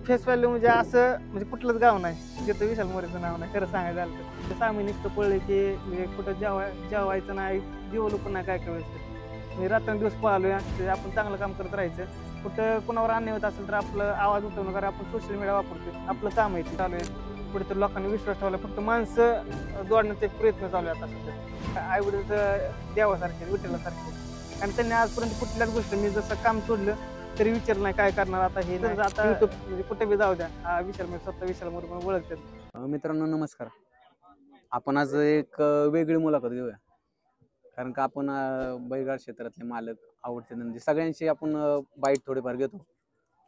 Face value म्हणजे असं म्हणजे कुठलंच गाव नाही जिथं विशाल मोरेचं नाव नाही. खरं सांगायचं झालं तर सामी निघतं पळले की म्हणजे कुठं जेवायचं नाही, जेवलो पण नाही काय काय वेळेस मी रात्रंदिवस पळालोय. ते आपण चांगलं काम करत राहायचं. कुठं कोणावर अन्याय होत असेल तर आपलं आवाज उठवणं, कारण आपण सोशल मीडिया वापरतोय, आपलं काम आहे ते चालू आहे. कुठेतरी लोकांनी विश्वास ठेवला, फक्त माणसं जोडण्याचा एक प्रयत्न चालू आहे आता सध्या. आई वडील देवासारखे, विठ्ठलासारखे, आणि त्यांनी आजपर्यंत कुठल्याच गोष्टी मी जसं काम सोडलं तरी विचार नाही काय करणार आता. हे नाही आता युट्यूब म्हणजे कुठे बी जाऊ द्या, हा विशाल म्हणजे स्वतः विशाल मोरे म्हणून ओळखतात. मित्रांनो नमस्कार. आपण आज एक वेगळी मुलाखत घेऊया, कारण का आपण बैलगाड क्षेत्रातले मालक, आवडते नंदी सगळ्यांशी आपण बाईट थोडेफार घेतो.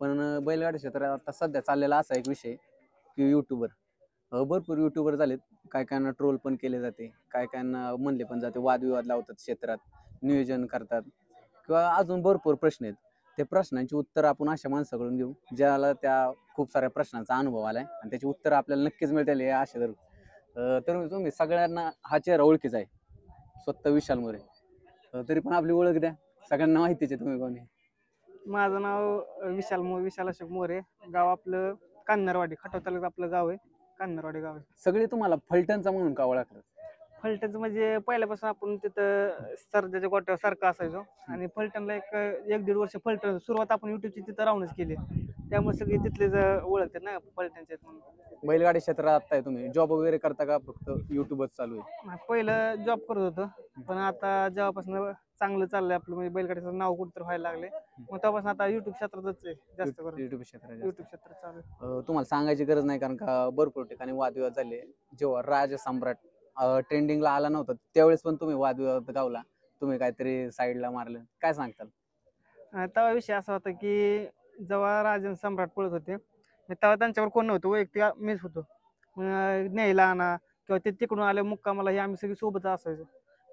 पण बैलगाडी क्षेत्रात आता सध्या चाललेला असा एक विषय की युट्यूबर, भरपूर युट्यूबर झालेत. काय कायांना ट्रोल पण केले जाते, काय कायांना म्हणले पण जाते, वादविवाद लावतात, क्षेत्रात नियोजन करतात, किंवा अजून भरपूर प्रश्न आहेत. ते प्रश्नांची उत्तर आपण अशा माणसाकडून घेऊ ज्याला त्या खूप साऱ्या प्रश्नांचा अनुभव आलाय आणि त्याची उत्तर आपल्याला नक्कीच मिळतील हे आशा करू. तर तुम्ही सगळ्यांना हा चेहरा ओळखीचा आहे, स्वतः विशाल मोरे. तरी पण आपली ओळख द्या, सगळ्यांना माहितीच आहे तुम्ही कोणी. माझं नाव विशाल अशोक मोरे. गाव आपलं कान्नरवाडी, खटाव तालुक्यात आपलं गाव आहे, कान्नरवाडी गाव आहे. सगळे तुम्हाला फलटणचा म्हणून का ओळखतात? फलटणचं म्हणजे पहिल्यापासून आपण तिथं सरजाच्या गोट्यावर सारखं असायचो, आणि फलटणला एक दीड वर्ष फलटण सुरुवात आपण युट्यूबची तिथं राहूनच केली, त्यामुळे सगळे तिथलेच ओळखतात ना फलटणचे म्हणून. बैलगाडी क्षेत्रात आता तुम्ही जॉब वगैरे करता का फक्त युट्यूबच चालू आहे? पहिलं जॉब करत होतो, पण आता जेव्हापासून चांगलं चाललंय आपलं, म्हणजे बैलगाडीचं नाव कुठं व्हायला लागले, मग तेव्हापासून आता युट्यूब क्षेत्रातच आहे जास्त करून. युट्यूब क्षेत्रात युट्यूब क्षेत्रात चालू आहे. तुम्हाला सांगायची गरज नाही, कारण का भरपूर ठिकाणी वादविवाद झाले. जेव्हा राजा सम्राट ट्रेंडिंगला आला नव्हता त्यावेळेस पण तुम्ही वादविवाद गावला, तुम्ही काहीतरी साईडला मारलं, काय सांगताल? तेव्हा विषय असा होता की जेव्हा राजन सम्राट पळत होते तेव्हा त्यांच्यावर कोण नव्हतं, वैयक्तिक मीच होतो. न्यायला आणा किंवा ते तिकडून आले मुक्कामाला, हे आम्ही सगळी सोबत असायचो.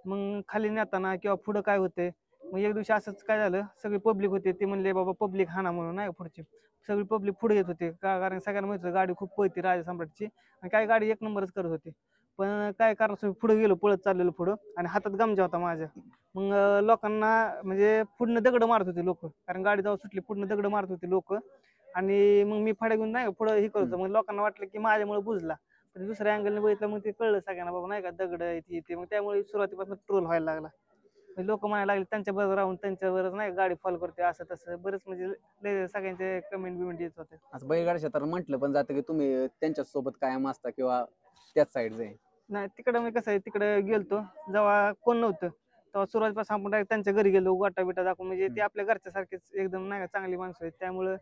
मग खाली नेताना किंवा पुढं काय होते, मग एक दिवशी असंच काय झालं, सगळी पब्लिक होते, ते म्हणले बाबा पब्लिक हाना म्हणून, नाही पुढची सगळी पब्लिक पुढे येत होते का, कारण सगळ्यांना माहिती होतं गाडी खूप पळती राजा सम्राटची, आणि काय गाडी एक नंबरच करत होती. पण काय कारण पुढे गेलो, पळत चाललेलो पुढं, आणि हातात गमजा होता माझ्या. मग लोकांना म्हणजे पुढनं दगड मारत होते लोक, कारण गाडी जाऊ सुटली, पुढनं दगड मारत होते लोक, आणि मग मी फाड्या घेऊन नाही पुढं हे करतो. मग लोकांना वाटलं की माझ्यामुळे बुजला, पण दुसऱ्या अँगलने बघितलं, मग ते कळलं सगळ्यांना बाबा नाही का दगड येते. मग त्यामुळे सुरुवातीपासून ट्रोल व्हायला लागला. लोक म्हणायला लागले त्यांच्या बरोबर राहून त्यांच्यावरच नाही गाडी फॉलो करते असं तसं, बरंच म्हणजे सगळ्यांचे कमेंट बिमेंट येत होते. असं बैलगाडी क्षेत्रात म्हटलं पण जातं की तुम्ही त्यांच्या सोबत कायम असता किंवा त्याच साईडचे? नाही, तिकडं मी कसं आहे, तिकडे गेलतो जेव्हा कोण नव्हतं तेव्हा सुरुवातीपासून आपण direct त्यांच्या घरी गेलो, गोटा बिटा दाखवून, म्हणजे ते आपल्या घरच्या सारखेच एकदम नाही का चांगली माणसं आहेत, त्यामुळं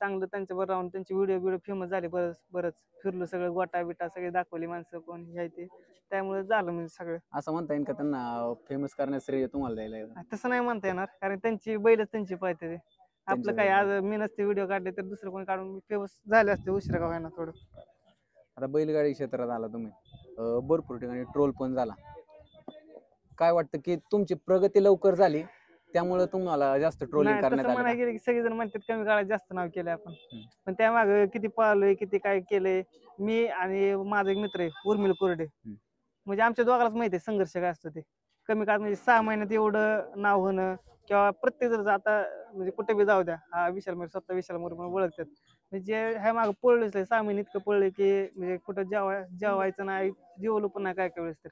चांगलं त्यांच्यावर राहून त्यांची व्हिडिओ फेमस झाले. बरंच फिरलो, सगळं गोटा बिटा सगळे दाखवली, माणसं कोण हे ते, त्यामुळे झालं म्हणजे सगळं. असं म्हणता येईल का त्यांना फेमस करण्यास श्रेय तुम्हाला द्यायला? तसं नाही म्हणता येणार, कारण त्यांची बैलच त्यांची पाहिजे. आपलं काय, आज मी नसते व्हिडिओ काढले तर दुसरं कोणी काढून फेमस झाले असते, उशिरा का व्हायना थोडं. आता बैलगाडी क्षेत्रात आला तुम्ही, भरपूर ठिकाणी ट्रोल पण झाला. काय वाटतं की तुमची प्रगती लवकर झाली त्यामुळे तुम्हाला जास्त ट्रोलिंग करण्यात आलं? म्हणायला गेलं की सगळेजण म्हणतात कमी काळात जास्त नाव केलंय आपण, पण त्यामागे किती पळालोय, किती काय केलंय. मी आणि माझा एक मित्र आहे उर्मिल कोरडे, म्हणजे आमच्या दोघांनाच माहिती आहे संघर्ष काय असतं ते. कमी काळात म्हणजे 6 महिन्यात एवढं नाव होणं, किंवा प्रत्येक जण आता म्हणजे कुठे बी जाऊ द्या, हा विशाल मोरे, स्वतः विशाल मोरे म्हणून ओळखतात. म्हणजे ह्या मागं पळलोच आहे, 6 महिने इतकं पळले की म्हणजे कुठं जेवायचं नाही, जेवलो पण नाही काय काय वेळेस तर.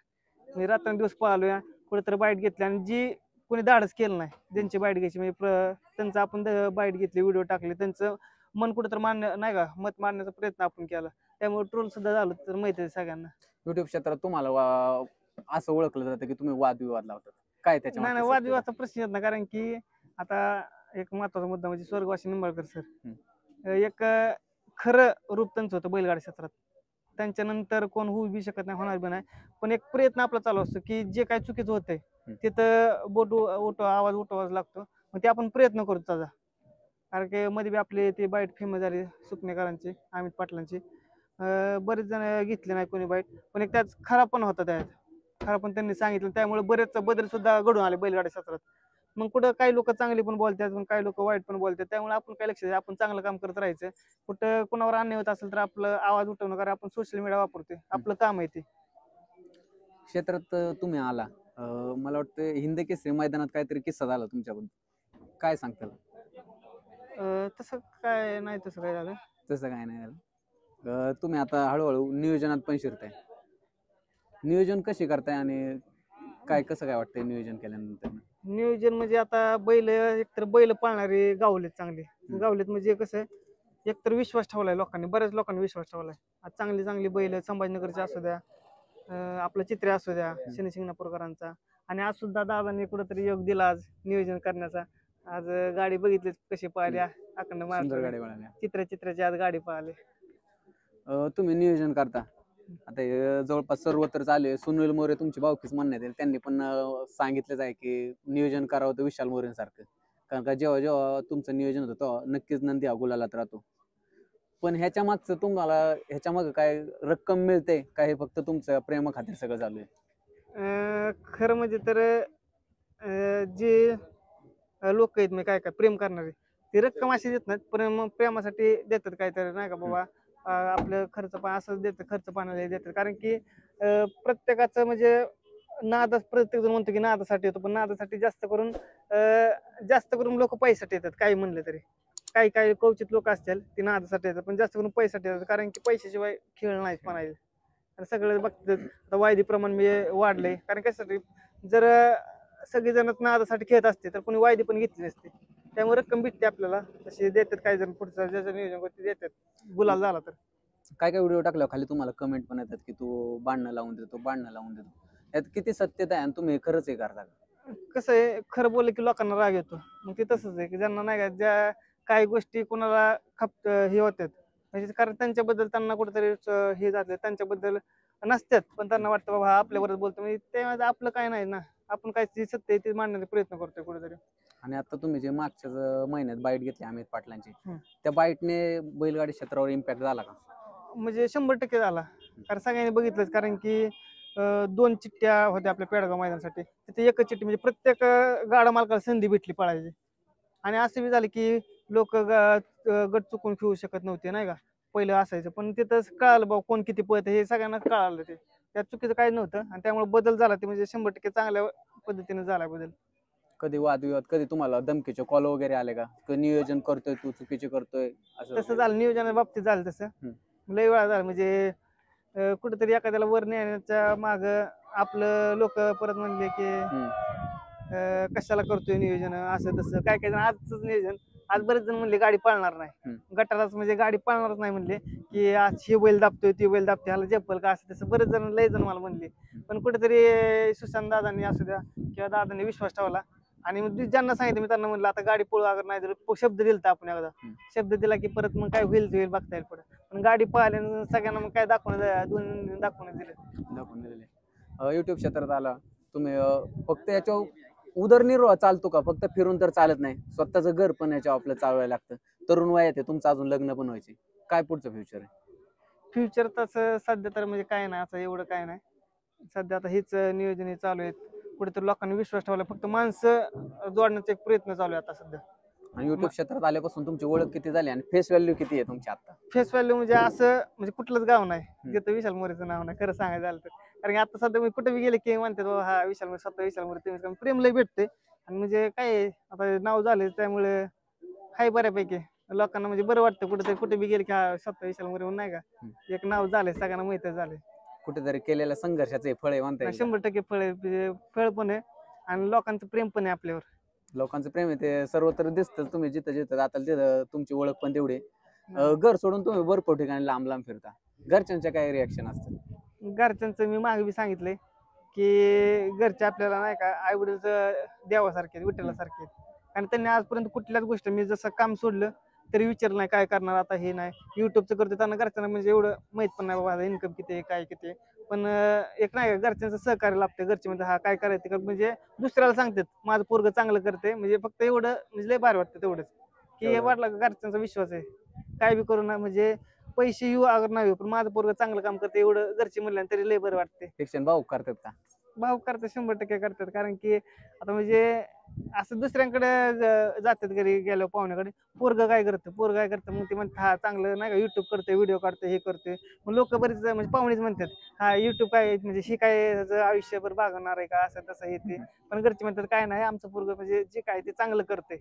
म्हणजे रात्रंदिवस पळालोय, कुठेतरी बाईट घेतली, आणि जी कोणी धाडच केलं नाही ज्यांची बाईट घ्यायची, म्हणजे त्यांचं आपण बाईट घेतली, व्हिडिओ टाकले, त्यांचं मन कुठेतरी मान्य नाही का, मत मांडण्याचा प्रयत्न आपण केला, त्यामुळे ट्रोल सुद्धा झालं तर माहिती आहे सगळ्यांना. युट्यूब क्षेत्रात तुम्हाला असं ओळखलं जातं की तुम्ही वादविवाद लावतात, काय त्याच्या? नाही, वादविवादाचा प्रश्न येत नाही, कारण की आता एक महत्वाचा मुद्दा म्हणजे स्वर्गवासी निंबाळकर सर, एक खरं रूप त्यांचं होतं बैलगाडी क्षेत्रात. त्यांच्यानंतर कोण होऊ बी शकत नाही, होणार बी नाही, पण एक प्रयत्न आपला चालू असतो की जे काय चुकीचं होतंय तिथं बोट आवाज उठवायला लागतो, मग ते आपण प्रयत्न करतो त्याचा. कारण की मध्ये बी आपले ते बाईट फेमस झाली सुपनेकरांची, अमित पाटलांची, बरेच जण घेतले नाही कोणी बाईट, पण एक त्यात खरा पण होता, त्यात खरा पण त्यांनी सांगितलं, त्यामुळे बरेच बदल सुद्धा घडून आले बैलगाडी क्षेत्रात. मग कुठं काही लोक चांगली पण बोलतात, पण काही लोक वाईट पण बोलतात, त्यामुळे आपण काय लक्ष द्यायचं, आपण चांगलं काम करत राहायचं. कुठं कोणावर अन्याय होत असेल तर आपलं आवाज उठवणं, कारण आपण सोशल मीडिया वापरतोय, आपलं काम आहे ते. क्षेत्रात तुम्ही आला, मला वाटतं हिंद केसरी मैदानात काहीतरी किस्सा झाला तुमच्याबद्दल, काय सांगताल? तसं काय नाही, तसं काय झालं तसं काय नाही झालं. तुम्ही आता हळूहळू नियोजनात पण शिरताय. नियोजन कशी करताय आणि काय कसं काय वाटतंय नियोजन केल्यानंतर? नियोजन म्हणजे आता बैल एकतर बैल पाळणारे गावलेत चांगले. गावलेत म्हणजे कसं एकतर विश्वास ठेवलाय लोकांनी, बऱ्याच लोकांनी विश्वास ठेवलाय. आज चांगली चांगली बैल संभाजीनगरचे असू द्या, आपलं चित्रे असू द्या, शनी शिंगणापूरकरांचा, आणि आज सुद्धा दादांनी कुठेतरी योग दिला आज नियोजन करण्याचा. आज गाडी बघितली कशी पळाली अखंड सुंदर महाराष्ट्र गाडी पळाल्या. चित्राची आज गाडी पळाली. तुम्ही नियोजन करता आता हे जवळपास सर्वत्र चालू आहे. सुनील मोरे तुमची भावकीच म्हणण्यात येईल, त्यांनी पण सांगितलंच आहे की नियोजन करावं तर विशाल मोरेंसारखं. कारण का जेव्हा जेव्हा तुमचं नियोजन होतं तेव्हा नक्कीच नंदी हा गुलालात राहतो. पण ह्याच्या मागचं तुम्हाला ह्याच्या मागं काय रक्कम मिळते का, हे फक्त तुमचं प्रेम खातीर सगळं चालू आहे? खरं म्हणजे तर जे लोक आहेत मी काय काय प्रेम करणारे, ते रक्कम अशी देत नाहीत, प्रेमासाठी देतात काहीतरी नाही का बाबा. आपलं खर्च असंच देतात, खर्च पाण्याला देतात. कारण की प्रत्येकाचं म्हणजे प्रत्येक जण म्हणतो की नादासाठी येतो, पण नादासाठी जास्त करून लोक पैशासाठी येतात. काही म्हणलं तरी काही काही कवचित लोक असतील ते नादासाठी येतात, पण जास्त करून पैशासाठी येतात. कारण की पैशाशिवाय खेळ नाहीच म्हणायचं. आणि सगळं बघतात आता वायदी प्रमाण मी वाढलंय. कारण कशासाठी, जर सगळेजण नादासाठी खेळत असते तर कोणी वायदी पण घेतली असते. त्यामुळे रक्कम भेटते आपल्याला, तशी देतात काही जण, पुढचं ज्याचं नियोजन करते देतात गुलाल झाला तर. काय काय व्हिडिओ टाकल्यावर खाली तुम्हाला कमेंट पण येतात की तू बांधणं लावून देतो, बांधणं लावून देतो. यात किती सत्यता आहे आणि तुम्ही खरंच हे करता का? कसं आहे, खरं बोललं की लोकांना राग येतो. मग ते तसंच आहे की ज्यांना नाही का, ज्या काही गोष्टी कोणाला हे होतात म्हणजे, कारण त्यांच्याबद्दल त्यांना कुठेतरी हे जाते, त्यांच्याबद्दल नसतात, पण त्यांना वाटतं बाबा हा आपल्याबरोबर बोलतो. म्हणजे ते आपलं काय नाही ना, आपण काय सत्य आहे ते मांडण्याचा प्रयत्न करतोय कुठेतरी. आणि आता तुम्ही जे मागच्याच महिन्यात बाईट घेतली अमित पाटलांची, त्या बाईटने बैलगाडी क्षेत्रावर इम्पॅक्ट झाला का? म्हणजे 100% झाला. कारण सगळ्यांनी बघितलंच. कारण की 2 चिठ्ठ्या होत्या आपल्या पेडगाव मैदानासाठी, तिथे एकच चिठ्ठी म्हणजे प्रत्येक गाडा मालकाला संधी भेटली पळायची. आणि असं बी झालं की लोक गट चुकून खेळू शकत नव्हते नाही का, पहिलं असायचं. पण तिथं कळालं बाबा कोण किती पळतं हे सगळ्यांना कळालं. ते त्यात चुकीचं काही नव्हतं आणि त्यामुळे बदल झाला ते म्हणजे 100% चांगल्या पद्धतीने झाला बदल. कधी वादविवाद, कधी तुम्हाला धमकीचे कॉल वगैरे आले का, नियोजन करतोय तू चुकीचे करतोय असं? तसं झालं, नियोजनाच्या बाबतीत झालं तसं. लय वेळा झालं म्हणजे कुठेतरी एखाद्याला वर नेण्याच्या माग आपलं लोक परत म्हणले की कशाला करतोय नियोजन असं तसं. काय काय जण आजच नियोजन, आज बरेच जण म्हणले गाडी पळणार नाही गटालाच, म्हणजे गाडी पळणारच नाही म्हणले की आज हे बैल दाबतोय ती बैल दाबतोय, ह्याला जप्पल का असं तसं. बरेच जण लय जण मला म्हणले, पण कुठेतरी सुशांत दादांनी असू द्या किंवा दादांनी विश्वास ठेवला. आणि ज्यांना सांगितलं मी त्यांना म्हणलं आता गाडी पळू अगर नाही तर शब्द दिलता आपण एकदा, शब्द दिला की परत मग काय होईल बघता येईल पुढे. पण गाडी पळाली सगळ्यांना मग काय दाखवून दिले. युट्यूब क्षेत्रात आला तुम्ही, फक्त याच्यावर उदरनिर्वाह चालतो का? फक्त फिरून तर चालत नाही, स्वतःचं घर पण याच्यावर आपलं चालवायला लागतं. तरुण वयात आहे तुमचं, अजून लग्न पण व्हायचे. काय पुढचं फ्युचर आहे? फ्युचर तसं सध्या तर म्हणजे काय नाही, असं एवढं काय नाही. सध्या आता हेच नियोजन चालू आहेत. कुठेतरी लोकांनी विश्वास ठेवला, फक्त माणसं जोडण्याचा एक प्रयत्न चालू आहे आता सध्या. आणि युट्यूब क्षेत्रात आल्यापासून तुमची ओळख किती झाली आणि फेस व्हॅल्यू किती आहे तुमची आता? फेस व्हॅल्यू म्हणजे असं म्हणजे कुठलंच गाव नाही जिथं विशाल मोरेचं नाव नाही, खरं सांगायचं झालं तर. कारण की आता सध्या मी कुठे बी गेले की म्हणतात बाबा हा विशाल मोरे, स्वतः विशाल मोरे, तुम्ही प्रेम लय भेटते. आणि म्हणजे काय आता नाव झाले त्यामुळे हाय बऱ्यापैकी लोकांना म्हणजे बरं वाटतं. कुठेतरी कुठे बी गेले की हा स्वतः विशाल मोरे म्हणून नाही का, एक नाव झालंय, सगळ्यांना माहिती झालंय. कुठेतरी केलेल्या संघर्षाचे फळ आहे म्हणता येईल. 100% फळ पण आहे आणि लोकांचं प्रेम पण आहे आपल्यावर. लोकांचं प्रेम आहे ते सर्वत्र दिसतं. तुम्ही जिथं जिथं जाताल तिथं तुमची ओळख पण तेवढी. घर सोडून तुम्ही भरपूर ठिकाणी लांब लांब फिरता, घरच्यांच्या काय रिॲक्शन असतं? घरच्यांचं मी मागे बी सांगितलंय की घरचे आपल्याला नाही का आई वडील देवासारखे विठ्ठलासारखे. आणि त्यांनी आजपर्यंत कुठल्याच गोष्ट मी जसं काम सोडलं तरी विचारलं नाही काय करणार आता, हे नाही युट्यूबचं करतो त्यांना घरच्यांना म्हणजे एवढं माहित पण नाही बाबा इन्कम किती आहे काय किती आहे. पण एक नाही घरच्यांचं सहकार्य लागतं. घरचे म्हणजे हा काय करायचं म्हणजे दुसऱ्याला सांगतात माझं पोरगं चांगलं करते, म्हणजे फक्त एवढं म्हणजे लय भारी वाटतं तेवढंच की हे वाटलं घरच्यांचा विश्वास आहे. काय बी करू ना म्हणजे पैसे येऊ अगर नाही पण माझं पोरगं चांगलं काम करते एवढं घरचे म्हणल्यानं तरी लय बरं वाटते. शिक्षण भाऊ करतात का? भाऊ करतात, 100% करतात. कारण की आता म्हणजे असं दुसऱ्यांकडे जातात घरी गेलो पाहुण्याकडे, पोरगं काय करतं मग ते म्हणतात हा चांगलं नाही का युट्यूब करते, व्हिडिओ काढते, हे करते. मग लोक बरेच म्हणजे पाहुणेच म्हणतात हा युट्यूब काय म्हणजे ही काय आयुष्यभर भागवणार आहे का, असं तसं येते. पण घरचे म्हणतात काय नाही आमचं पोरगं म्हणजे जे काय ते चांगलं करते.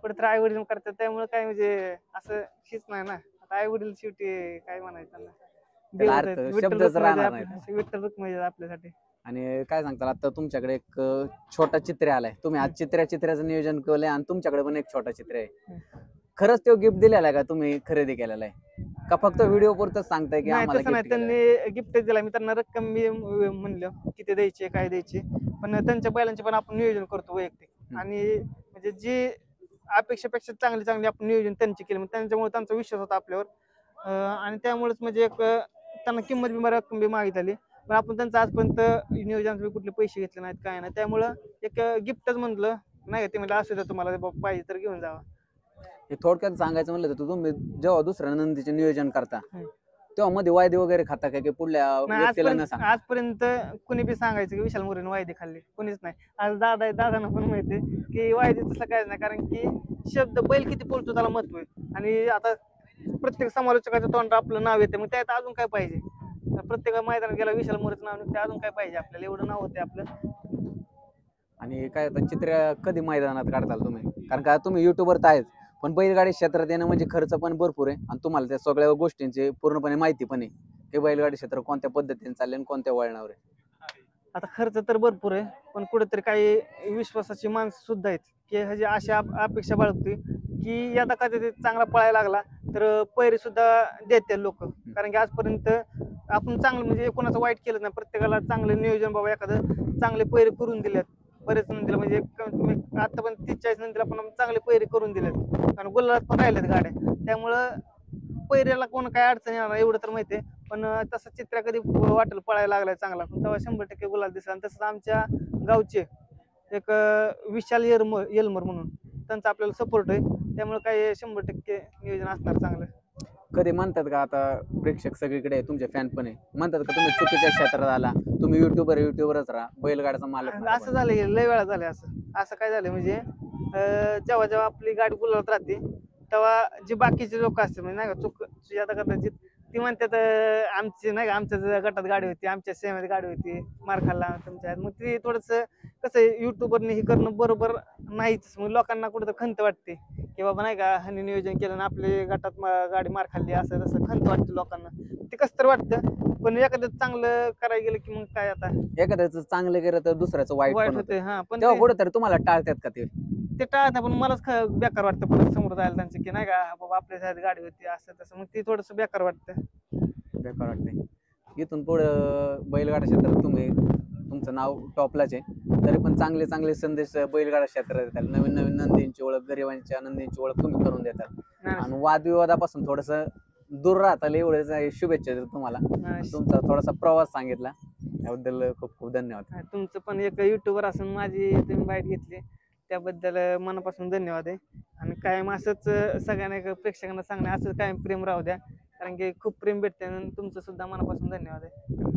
कुठेतरी आई वडील करतात त्यामुळे काय म्हणजे असं हीच नाही ना. आता आई वडील शेवटी काय म्हणायचं त्यांना. त्याला देवच अर्थ आहेत. विठ्ठल शब्दच रुक्मिणी राहणार आपल्या- नाही. विठ्ठल रुक्मिणी आहेत आपल्यासाठी. आणि काय सांगताल आता तुमच्याकडे एक छोटा चित्रे आलाय, तुम्ही आज चित्र्याचं नियोजन केलंय आणि तुमच्याकडे पण एक छोटा चित्र आहे. खरंच तो गिफ्ट दिलेला आहे का तुम्ही खरेदी केलेला आहे का फक्त व्हिडिओ पुरतच सांगताय की नाही आम्हाला तसं नाही, गिफ्ट केलं? त्यांनी गिफ्ट दिला. मी त्यांना रक्कम मी म्हणलं किती द्यायची काय द्यायची, पण त्यांच्या बैलांचे पण आपण नियोजन करतो वैयक्तिक. आणि म्हणजे जी अपेक्षेपेक्षा चांगली चांगली आपण नियोजन त्यांची केली, त्यांच्यामुळे त्यांचा विश्वास होता आपल्यावर. आणि त्यामुळेच म्हणजे एक त्यांना किंमत बी रक्कम बी मागितली, पण आपण त्यांचं आजपर्यंत नियोजनाचे कुठले पैसे घेतले नाहीत काय नाही. त्यामुळं एक गिफ्टच म्हणलं नाही का, ते म्हणजे असू द्या तुम्हाला पाहिजे तर घेऊन जावा. हे थोडक्यात सांगायचं म्हणलं तर तुम्ही जेव्हा दुसऱ्या नंदीचे नियोजन करता तेव्हा मध्ये वायदे वगैरे खाता का की पुढल्या नाही, व्यक्तीला न सांग? आजपर्यंत कुणी बी सांगायचं की विशाल मोरेने वायदे खाल्ली, कुणीच नाही. आज दादांना पण माहिती की वायदे तसं काहीच नाही, कारण की शब्द बैल किती बोलतो त्याला महत्व आहे. आणि आता प्रत्येक समालोचकाच्या तोंडात आपलं नाव येते, मग त्यात अजून काय पाहिजे. प्रत्येक मैदानात गेला विशाल मोरेचं नाव निघते, अजून काय पाहिजे आपल्याला, एवढं नाव होते आपलं. आणि काय आता चित्र कधी मैदानात काढताल तुम्ही? कारण का तुम्ही युट्यूबर तर आहेच, पण बैलगाडी क्षेत्रात येणं म्हणजे खर्च पण भरपूर आहे आणि तुम्हाला त्या सगळ्या गोष्टींची पूर्णपणे माहिती पण आहे की बैलगाडी क्षेत्र कोणत्या पद्धतीने चालले आणि कोणत्या वळणावर आहे. आता खर्च तर भरपूर आहे, पण कुठेतरी काही विश्वासाची माणसं सुद्धा आहेत की ह्याची अशा अपेक्षा बाळगतोय की यदा कधी ते चांगला पळायला लागला तर पैरे सुद्धा देते लोक. कारण की आजपर्यंत आपण चांगलं म्हणजे कोणाचं वाईट केलं नाही, प्रत्येकाला चांगलं नियोजन बाबा एखादं चांगले पैरे करून दिलेत. बरेच नंदीला म्हणजे आता पण 30-40 नंदीला पण चांगले पैरे करून दिलेत आणि गुलाबात पण राहिलेत गाड्या. त्यामुळं पैऱ्याला कोण काय अडचण येणार नाही एवढं तर माहिती आहे. पण तसं चित्रा कधी वाटेल पळायला लागलाय चांगला, पण तेव्हा 100% गुलाल दिसला. आणि तसंच आमच्या गावचे एक विशाल येलमर म्हणून त्यांचा आपल्याला सपोर्ट आहे, त्यामुळे काही 100% नियोजन असणार चांगलं. कधी म्हणतात का आता प्रेक्षक सगळीकडे आहे, तुमचे फॅन पण आहे, म्हणतात का तुम्ही चुकीच्या क्षेत्रात आला, तुम्ही युट्यूबरच राहा, बैलगाड्याचा मालक नका असं बनू? झालं, लय वेळा झालं असं काय झालं म्हणजे जेव्हा जेव्हा आपली गाडी गुलाबात राहते तेव्हा जे बाकीचे लोक असतात म्हणजे नाही का चूक सुजाता कदाचित ती म्हणतात आमची नाही का आमच्याच गटात गाडी होती, आमच्या सेवेत गाडी होती, मार खाल्ला तुमच्या. मग ती थोडस कसं युट्यूबरने हे करणं बरोबर नाहीच. मग लोकांना कुठं खंत वाटते की बाबा नाही का ह्यांनी नियोजन केलं ना आपली गटात गाडी मार खाल्ली, असं तसं खंत वाटते लोकांना. ते कसं तर वाटतं, पण एखादं चांगलं करायला गेलं की मग काय आता एखाद्याचं चांगलं केलं तर दुसऱ्याचं वाईट पण होतं. होते. हा, पण तेव्हा कुठेतरी तुम्हाला टाळतात का ते? ते टाळत, पण मलाच बेकार वाटतं परत समोर जायला त्यांचं की नाही का बाबा आपल्या साईड गाडी होती असं तसं, मग ते थोडस बेकार वाटतं. बेकार वाटते. इथून पुढं बैलगाडा क्षेत्रात तुम्ही तुमचं नाव टॉपलाच आहे, तरी पण चांगले चांगले संदेश बैलगाडा क्षेत्रात देतात. नवीन नवीन नंदींची ओळख, गरिबांच्या नंदींची ओळख तुम्ही करून देतात आणि वादविवादापासून थोडस दूर राहताल एवढेच शुभेच्छा देतो तुम्हाला. तुमचा थोडासा प्रवास सांगितला त्याबद्दल खूप खूप धन्यवाद. तुमचं पण एक युट्यूबर असून माझी तुम्ही बाईट घेतली त्याबद्दल मनापासून धन्यवाद आहे. आणि कायम असंच सगळ्यांना प्रेक्षकांना सांगणे असंच कायम प्रेम राहू द्या, कारण की खूप प्रेम भेटते. तुमचं सुद्धा मनापासून धन्यवाद आहे.